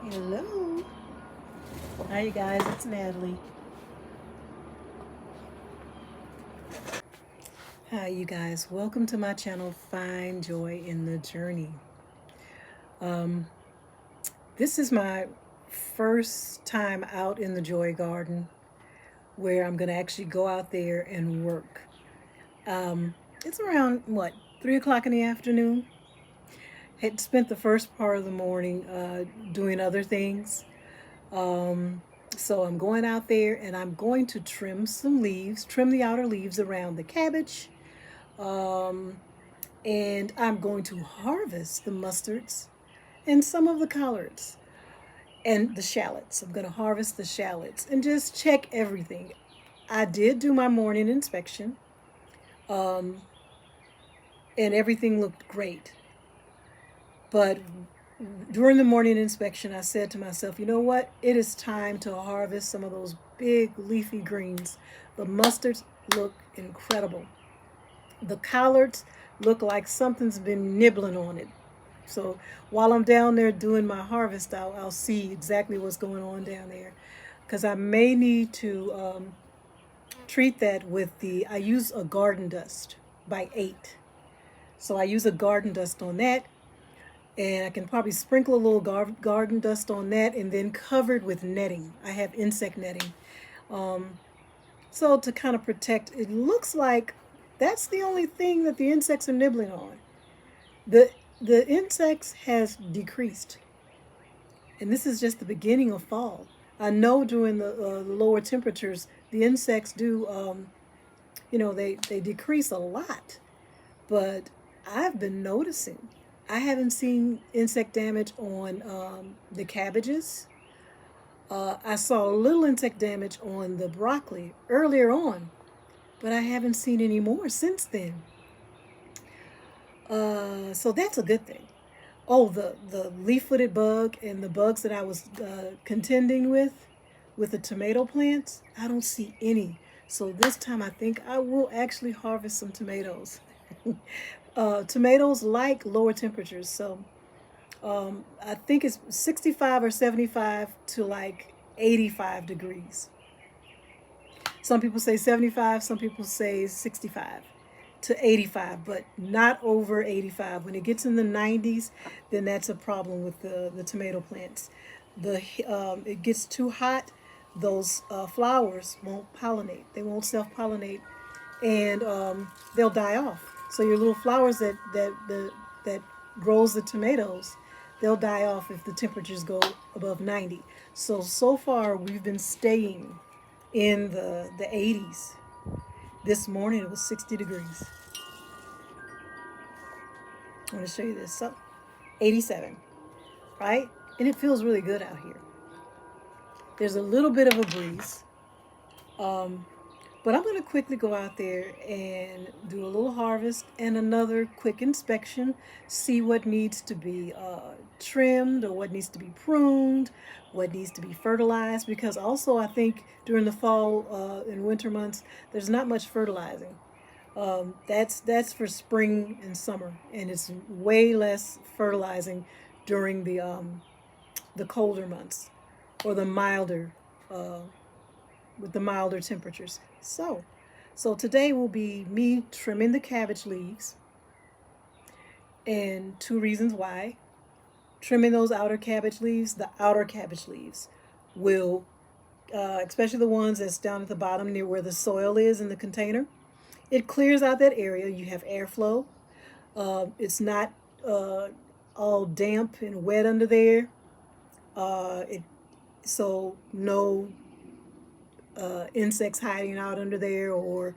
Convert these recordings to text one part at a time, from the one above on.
Hello. Hi, you guys. It's Natalie. Hi, you guys. Welcome to my channel, Find Joy in the Journey. Um, this is my first time out in the Joy Garden where I'm going to actually go out there and work. It's around, 3 o'clock in the afternoon. Had spent the first part of the morning doing other things. Um, so I'm going out there and I'm going to trim some leaves, trim the outer leaves around the cabbage. Um, and I'm going to harvest the mustards and some of the collards and the shallots. I'm going to harvest the shallots and just check everything. I did do my morning inspection, um, and everything looked great. But during the morning inspection, I said to myself, you know what? It is time to harvest some of those big leafy greens. The mustards look incredible. The collards look like something's been nibbling on it. So while I'm down there doing my harvest, I'll see exactly what's going on down there. Because I may need to treat that with I use a garden dust by 8. So I use a garden dust on that, and I can probably sprinkle a little garden dust on that and then cover it with netting. I have insect netting. So to kind of protect, it looks like that's the only thing that the insects are nibbling on. The the insects has decreased, and this is just the beginning of fall. I know during the lower temperatures, the insects do, they decrease a lot. But I've been noticing, I haven't seen insect damage on the cabbages. I saw a little insect damage on the broccoli earlier on, but I haven't seen any more since then. So that's a good thing. Oh, the leaf-footed bug and the bugs that I was contending with the tomato plants, I don't see any. So this time I think I will actually harvest some tomatoes. Tomatoes like lower temperatures, so I think it's 65 or 75 to like 85 degrees. Some people say 75, some people say 65 to 85, but not over 85. When it gets in the 90s, then that's a problem with the tomato plants. It gets too hot, those flowers won't pollinate. They won't self-pollinate, and they'll die off. So your little flowers that grows the tomatoes, they'll die off if the temperatures go above 90. So far we've been staying in the 80s. This morning it was 60 degrees. I want to show you this. So 87, right? And it feels really good out here. There's a little bit of a breeze. Um, But I'm going to quickly go out there and do a little harvest and another quick inspection, see what needs to be trimmed or what needs to be pruned, what needs to be fertilized. Because also, I think during the fall and winter months, there's not much fertilizing. That's for spring and summer, and it's way less fertilizing during the colder months or the milder uh, with the milder temperatures. So today will be me trimming the cabbage leaves, and two reasons why. Trimming those outer cabbage leaves, the outer cabbage leaves will, especially the ones that's down at the bottom near where the soil is in the container, it clears out that area. You have airflow. It's not all damp and wet under there. It so no insects hiding out under there, or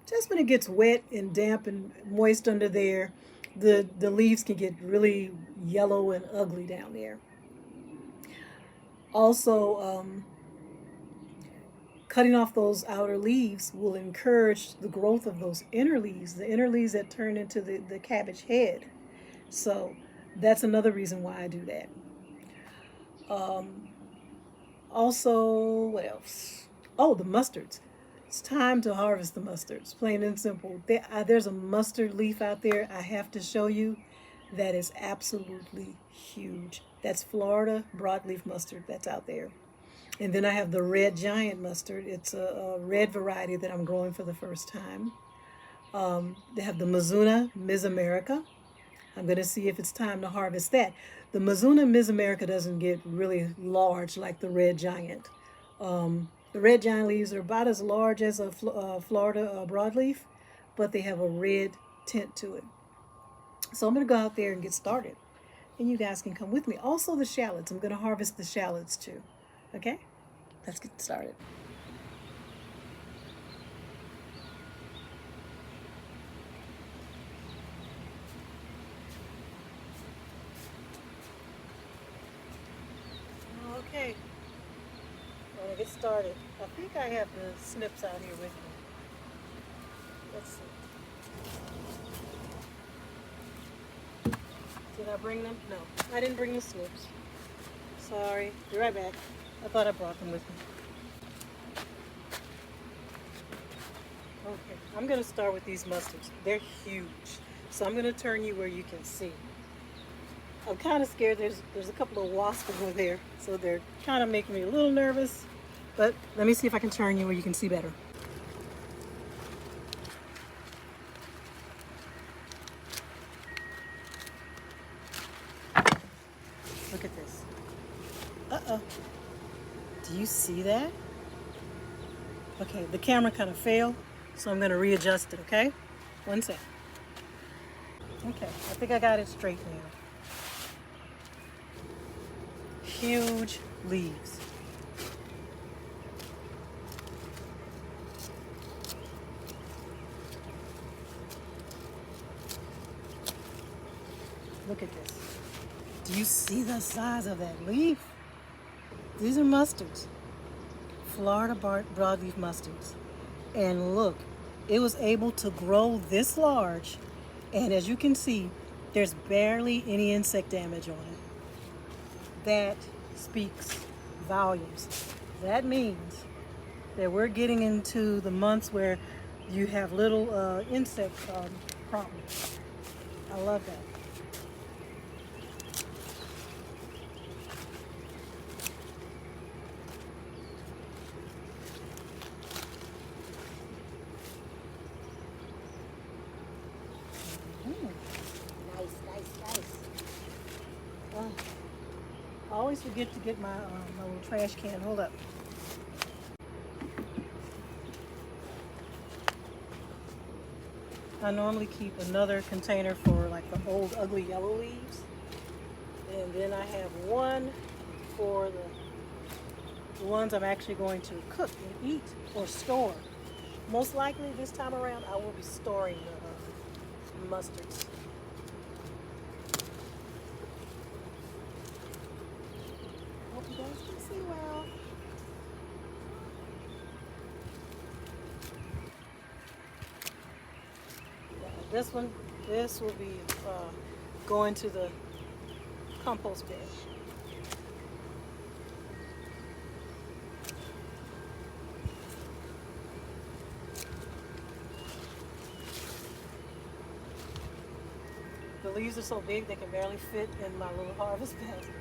just when it gets wet and damp and moist under there, the leaves can get really yellow and ugly down there. Also, cutting off those outer leaves will encourage the growth of those inner leaves, the inner leaves that turn into the cabbage head. So that's another reason why I do that. Um, Also, what else? Oh, the mustards. It's time to harvest the mustards, plain and simple. There's a mustard leaf out there I have to show you that is absolutely huge. That's Florida broadleaf mustard that's out there. And then I have the red giant mustard. It's a red variety that I'm growing for the first time. They have the Mizuna Miss America. I'm going to see if it's time to harvest that. The Mizuna Miss America doesn't get really large like the red giant. The red giant leaves are about as large as a Florida broadleaf, but they have a red tint to it. So I'm going to go out there and get started. And you guys can come with me. Also, the shallots. I'm going to harvest the shallots too. Okay? Let's get started. Okay, I'm going to get started. I think I have the snips out here with me. Let's see. Did I bring them? No, I didn't bring the snips. Sorry. Be right back. I thought I brought them with me. Okay, I'm going to start with these mustards. They're huge. So I'm going to turn you where you can see. I'm kind of scared. There's a couple of wasps over there. So they're kind of making me a little nervous. But let me see if I can turn you where you can see better. Look at this. Uh-oh. Do you see that? Okay, the camera kind of failed, so I'm going to readjust it, okay? One sec. Okay, I think I got it straight now. Huge leaves. Look at this. Do you see the size of that leaf? These are mustards. Florida broadleaf mustards. And look, it was able to grow this large. And as you can see, there's barely any insect damage on it. That speaks volumes. That means that we're getting into the months where you have little insect problems. I love that. Nice, nice, nice. I always forget to get my little trash can. Hold up. I normally keep another container for like the old ugly yellow leaves. And then I have one for the ones I'm actually going to cook and eat or store. Most likely this time around I will be storing the mustards. Hope you guys can see well. This will be going to the compost bin. The leaves are so big they can barely fit in my little harvest basket.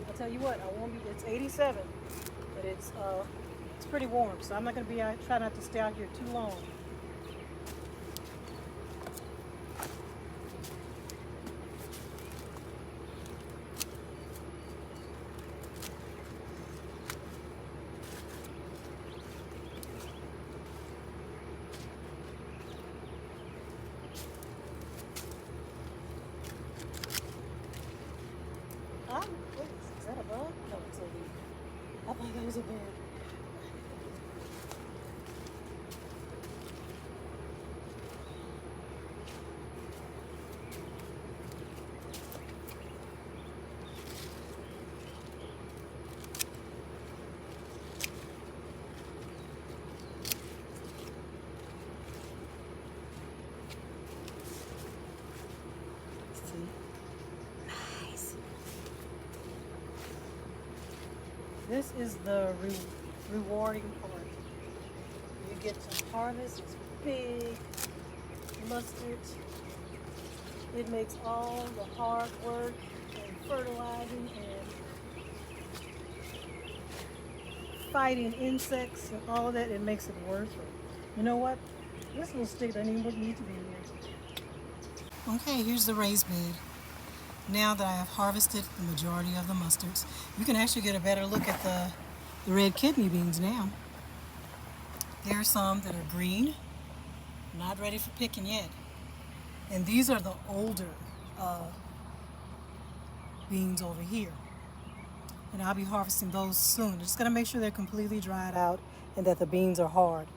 I'll tell you what, I won't be. It's 87, but it's pretty warm, so I'm not gonna be. I try not to stay out here too long. Wait, is that a bug? No, it's a leaf. I like that was a bird. Nice. This is the rewarding part. You get to harvest this big mustard. It makes all the hard work and fertilizing and fighting insects and all of that. It makes it worth it. You know what? This little stick doesn't even need to be here. Okay, here's the raised bed. Now that I have harvested the majority of the mustards, you can actually get a better look at the red kidney beans now. There are some that are green, not ready for picking yet. And these are the older beans over here. And I'll be harvesting those soon. Just gotta make sure they're completely dried out and that the beans are hard.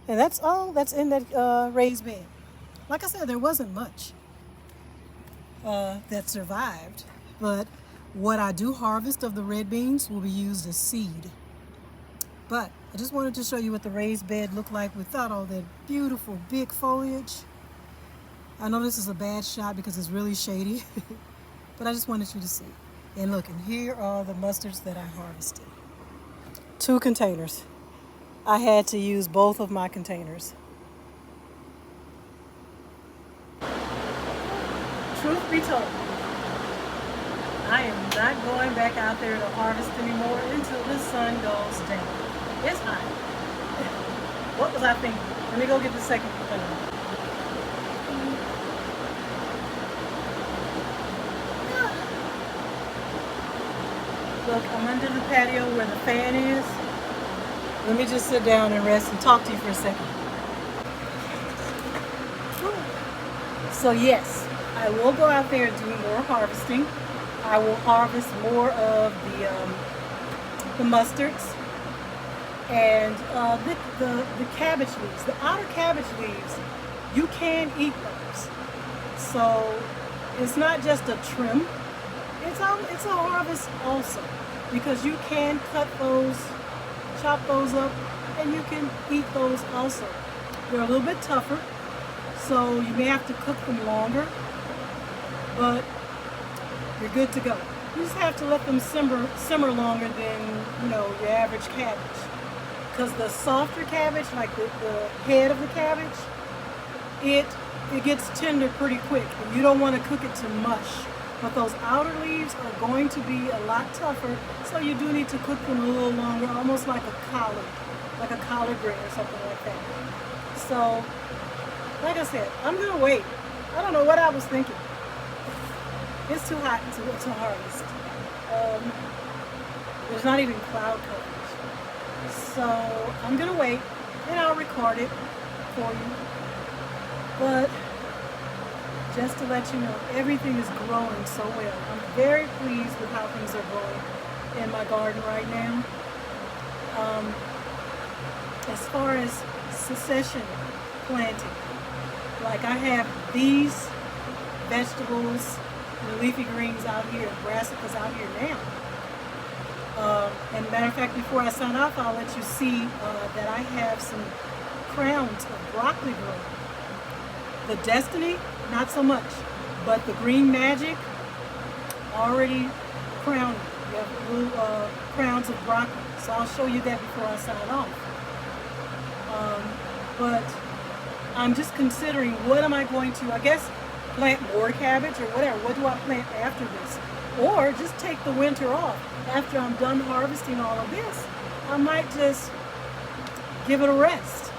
And that's all that's in that raised bed. Like I said, there wasn't much that survived, but what I do harvest of the red beans will be used as seed. But I just wanted to show you what the raised bed looked like without all that beautiful big foliage. I know this is a bad shot because it's really shady, but I just wanted you to see. And look, and here are the mustards that I harvested. 2 containers. I had to use both of my containers. Truth be told, I am not going back out there to harvest anymore until the sun goes down. It's hot. What was I thinking? Let me go get the second container. Look, I'm under the patio where the fan is. Let me just sit down and rest and talk to you for a second. So yes, I will go out there and do more harvesting. I will harvest more of the mustards and the cabbage leaves. The outer cabbage leaves, you can eat those. So it's not just a trim. It's a harvest also, because you can cut those, chop those up, and you can eat those also. They're a little bit tougher, so you may have to cook them longer, but you're good to go. You just have to let them simmer longer than, you know, your average cabbage. Because the softer cabbage, like the head of the cabbage, it gets tender pretty quick, and you don't want to cook it to mush. But those outer leaves are going to be a lot tougher, so you do need to cook them a little longer, almost like a collard green or something like that. So, like I said, I'm gonna wait. I don't know what I was thinking. It's too hot to harvest. There's not even cloud coverage. So I'm gonna wait, and I'll record it for you. But just to let you know, everything is growing so well. I'm very pleased with how things are growing in my garden right now. As far as succession planting, like I have these vegetables and leafy greens out here, brassicas out here now. And matter of fact, before I sign off, I'll let you see that I have some crowns of broccoli growing. The Destiny, not so much, but the Green Magic already crowned. You have little crowns of broccoli, so I'll show you that before I sign off. But I'm just considering, what am I going to, I guess, plant more cabbage or whatever. What do I plant after this? Or just take the winter off. After I'm done harvesting all of this, I might just give it a rest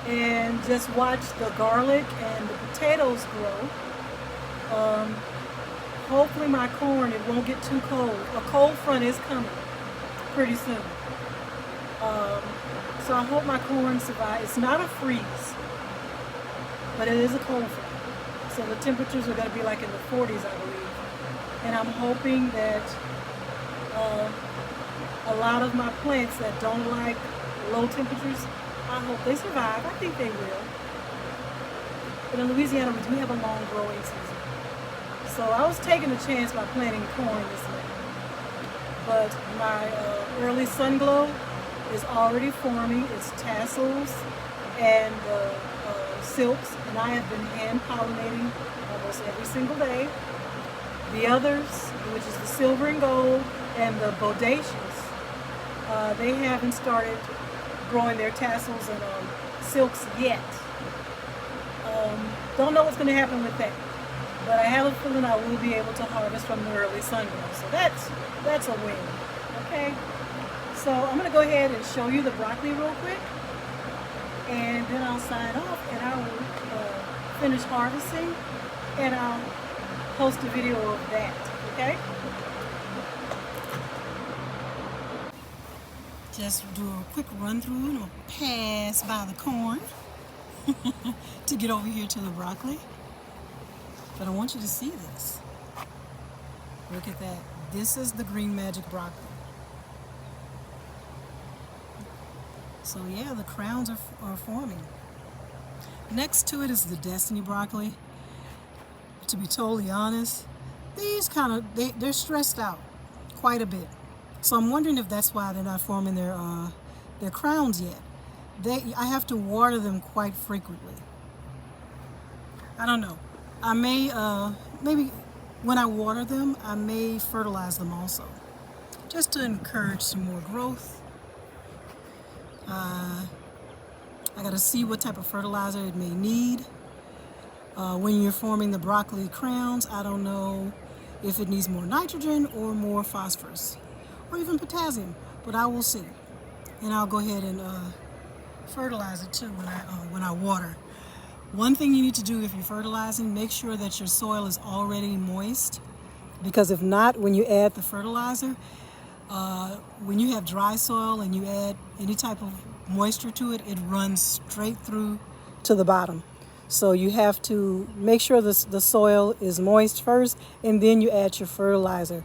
and just watch the garlic and the potatoes grow. Hopefully my corn, it won't get too cold. A cold front is coming pretty soon. So I hope my corn survives. It's not a freeze, but it is a cold front. So the temperatures are going to be like in the 40s, I believe. And I'm hoping that a lot of my plants that don't like low temperatures, I hope they survive. I think they will. But in Louisiana, we do have a long growing season. So I was taking a chance by planting corn this May. But my early sun glow is already forming its tassels and silks, and I have been hand pollinating almost every single day. The others, which is the silver and gold and the bodacious, they haven't started growing their tassels and silks yet. Don't know what's going to happen with that, but I have a feeling I will be able to harvest from the early sun glow. So that's a win. Okay, so I'm going to go ahead and show you the broccoli real quick, and then I'll sign off, and I will finish harvesting, and I'll post a video of that. Okay. Just do a quick run through and I'll pass by the corn to get over here to the broccoli. But I want you to see this. Look at that. This is the green magic broccoli. So yeah, the crowns are forming. Next to it is the destiny broccoli. To be totally honest, these they're stressed out quite a bit. So I'm wondering if that's why they're not forming their crowns yet. I have to water them quite frequently. I don't know. I may maybe when I water them, I may fertilize them also, just to encourage some more growth. I got to see what type of fertilizer it may need. When you're forming the broccoli crowns, I don't know if it needs more nitrogen or more phosphorus or even potassium, but I will see. And I'll go ahead and fertilize it too when I water. One thing you need to do if you're fertilizing, make sure that your soil is already moist, because if not, when you add the fertilizer, when you have dry soil and you add any type of moisture to it, it runs straight through to the bottom. So you have to make sure the soil is moist first, and then you add your fertilizer.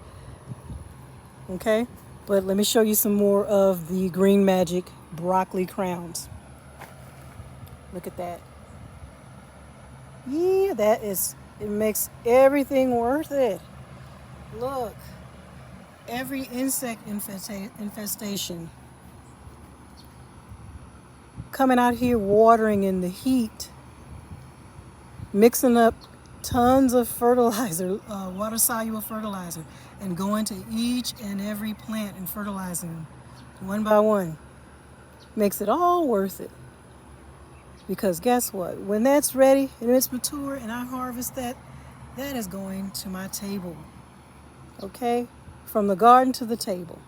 Okay? But let me show you some more of the Green Magic broccoli crowns. Look at that. Yeah, it makes everything worth it. Look. Every insect infestation. Coming out here watering in the heat. Mixing up tons of fertilizer, water-soluble fertilizer, and going to each and every plant and fertilizing them one by one. Makes it all worth it. Because guess what? When that's ready and it's mature and I harvest that, that is going to my table. Okay? From the garden to the table.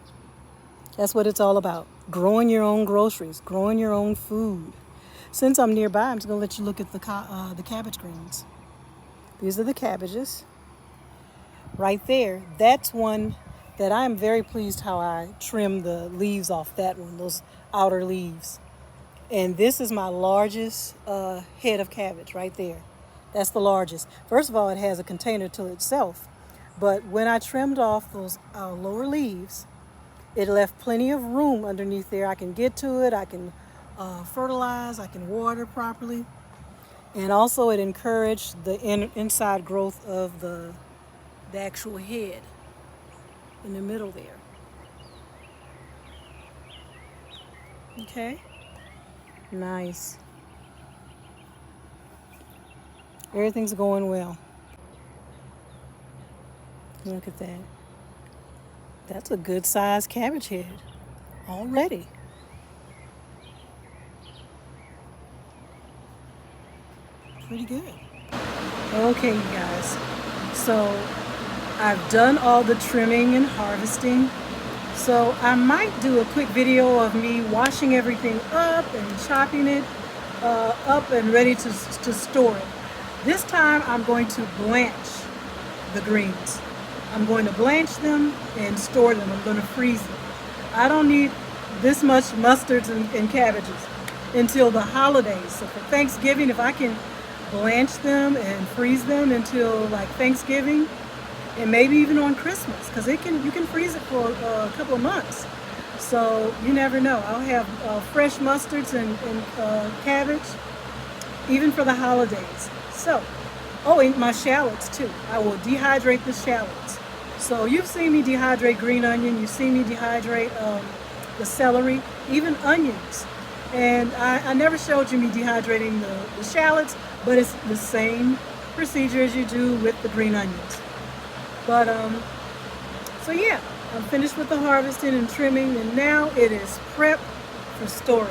That's what it's all about. Growing your own groceries, growing your own food. Since I'm nearby, I'm just going to let you look at the cabbage greens. These are the cabbages. Right there, that's one that I'm very pleased how I trimmed the leaves off that one, those outer leaves. And this is my largest head of cabbage right there. That's the largest. First of all, it has a container to itself. But when I trimmed off those lower leaves, it left plenty of room underneath there. I can get to it, I can fertilize, I can water properly. And also it encouraged the inside growth of the actual head in the middle there. Okay, nice. Everything's going well. Look at that. That's a good sized cabbage head already. Pretty good. Okay, you guys. So I've done all the trimming and harvesting. So I might do a quick video of me washing everything up and chopping it up and ready to store it. This time I'm going to blanch the greens. I'm going to blanch them and store them. I'm going to freeze them. I don't need this much mustards and cabbages until the holidays. So for Thanksgiving, if I can blanch them and freeze them until like Thanksgiving, and maybe even on Christmas, because you can freeze it for a couple of months. So you never know. I'll have fresh mustards and cabbage, even for the holidays. So, oh, and my shallots too. I will dehydrate the shallots. So you've seen me dehydrate green onion. You've seen me dehydrate the celery, even onions. And I never showed you me dehydrating the shallots, but it's the same procedure as you do with the green onions. But so yeah, I'm finished with the harvesting and trimming, and now it is prep for storage.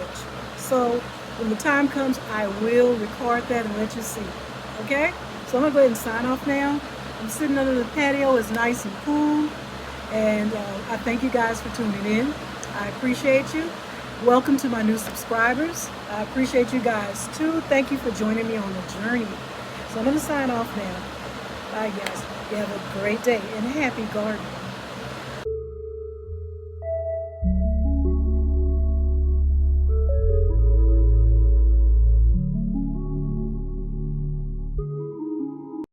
So when the time comes, I will record that and let you see. Okay? So I'm gonna go ahead and sign off now. I'm sitting under the patio. It's nice and cool, and I thank you guys for tuning in. I appreciate you. Welcome to my new subscribers. I appreciate you guys too. Thank you for joining me on the journey. So I'm gonna sign off now. Bye guys. You have a great day and happy gardening.